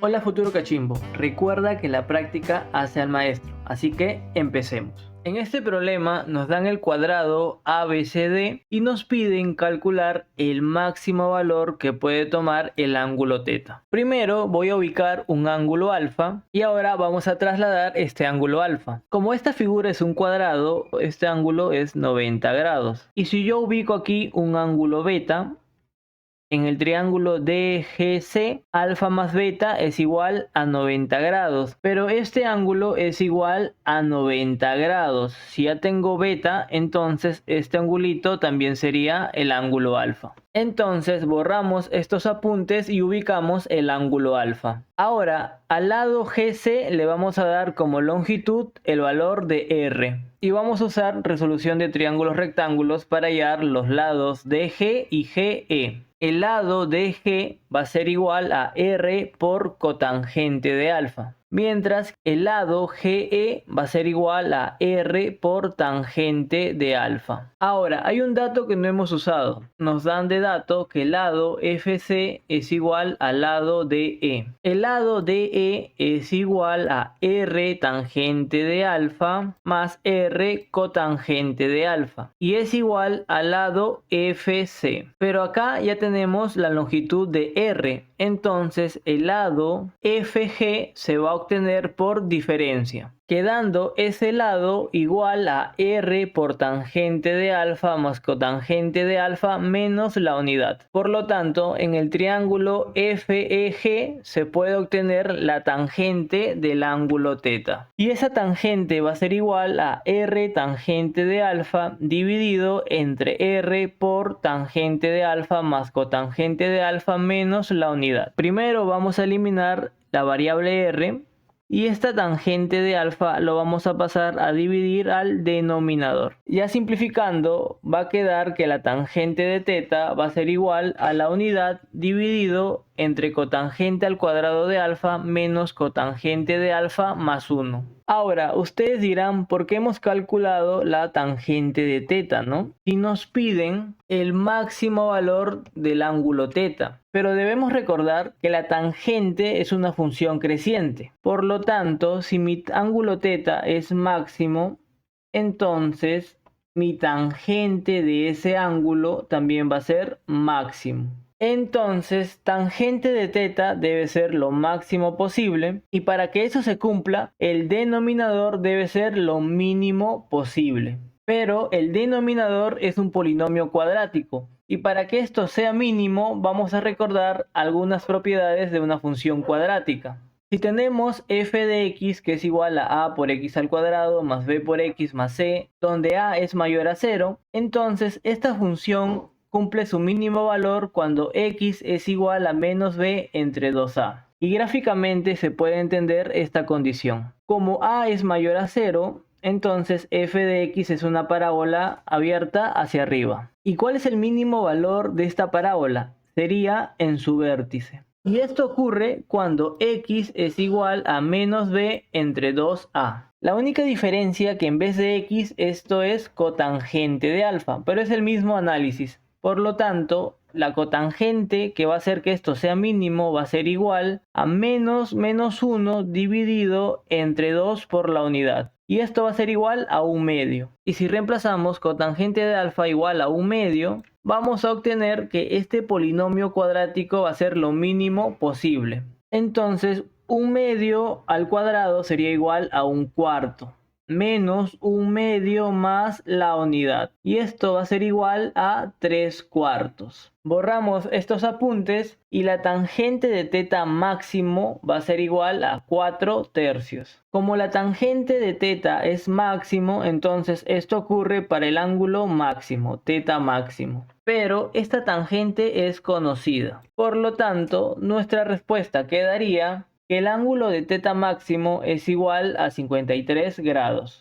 Hola futuro cachimbo, recuerda que la práctica hace al maestro, así que empecemos. En este problema nos dan el cuadrado ABCD y nos piden calcular el máximo valor que puede tomar el ángulo teta. Primero voy a ubicar un ángulo alfa y ahora vamos a trasladar este ángulo alfa. Como esta figura es un cuadrado, este ángulo es 90 grados. Y si yo ubico aquí un ángulo beta, en el triángulo DGC, alfa más beta es igual a 90 grados, pero este ángulo es igual a 90 grados. Si ya tengo beta, entonces este angulito también sería el ángulo alfa. Entonces borramos estos apuntes y ubicamos el ángulo alfa. Ahora, al lado GC le vamos a dar como longitud el valor de R. Y vamos a usar resolución de triángulos rectángulos para hallar los lados DG y GE. El lado de G va a ser igual a R por cotangente de alfa, mientras el lado GE va a ser igual a R por tangente de alfa. Ahora, hay un dato que no hemos usado. Nos dan de dato que el lado FC es igual al lado DE. El lado DE es igual a R tangente de alfa más R cotangente de alfa. Y es igual al lado FC. Pero acá ya tenemos la longitud de R. Entonces el lado FG se va a obtener por diferencia, quedando ese lado igual a R por tangente de alfa más cotangente de alfa menos la unidad. Por lo tanto, en el triángulo FEG se puede obtener la tangente del ángulo teta. Y esa tangente va a ser igual a R tangente de alfa dividido entre R por tangente de alfa más cotangente de alfa menos la unidad. Primero vamos a eliminar la variable R. Y esta tangente de alfa lo vamos a pasar a dividir al denominador. Ya simplificando, va a quedar que la tangente de teta va a ser igual a la unidad dividido entre cotangente al cuadrado de alfa menos cotangente de alfa más 1. Ahora, ustedes dirán, ¿por qué hemos calculado la tangente de teta, no? Y nos piden el máximo valor del ángulo teta. Pero debemos recordar que la tangente es una función creciente. Por lo tanto, si mi ángulo teta es máximo, entonces mi tangente de ese ángulo también va a ser máximo. Entonces, tangente de teta debe ser lo máximo posible y para que eso se cumpla, el denominador debe ser lo mínimo posible. Pero el denominador es un polinomio cuadrático y para que esto sea mínimo vamos a recordar algunas propiedades de una función cuadrática. Si tenemos f de x que es igual a por x al cuadrado más b por x más c, donde a es mayor a 0, entonces esta función cumple su mínimo valor cuando x es igual a menos b entre 2a. Y gráficamente se puede entender esta condición. Como a es mayor a 0, entonces f de x es una parábola abierta hacia arriba. ¿Y cuál es el mínimo valor de esta parábola? Sería en su vértice. Y esto ocurre cuando x es igual a menos b entre 2a. La única diferencia que en vez de x esto es cotangente de alfa, pero es el mismo análisis. Por lo tanto, la cotangente que va a hacer que esto sea mínimo va a ser igual a menos 1 dividido entre 2 por la unidad. Y esto va a ser igual a 1 medio. Y si reemplazamos cotangente de alfa igual a 1 medio, vamos a obtener que este polinomio cuadrático va a ser lo mínimo posible. Entonces, 1 medio al cuadrado sería igual a 1 cuarto. Menos 1 medio más la unidad. Y esto va a ser igual a 3 cuartos. Borramos estos apuntes y la tangente de teta máximo va a ser igual a 4 tercios. Como la tangente de teta es máximo, entonces esto ocurre para el ángulo máximo, teta máximo. Pero esta tangente es conocida. Por lo tanto, nuestra respuesta quedaría que el ángulo de teta máximo es igual a 53 grados.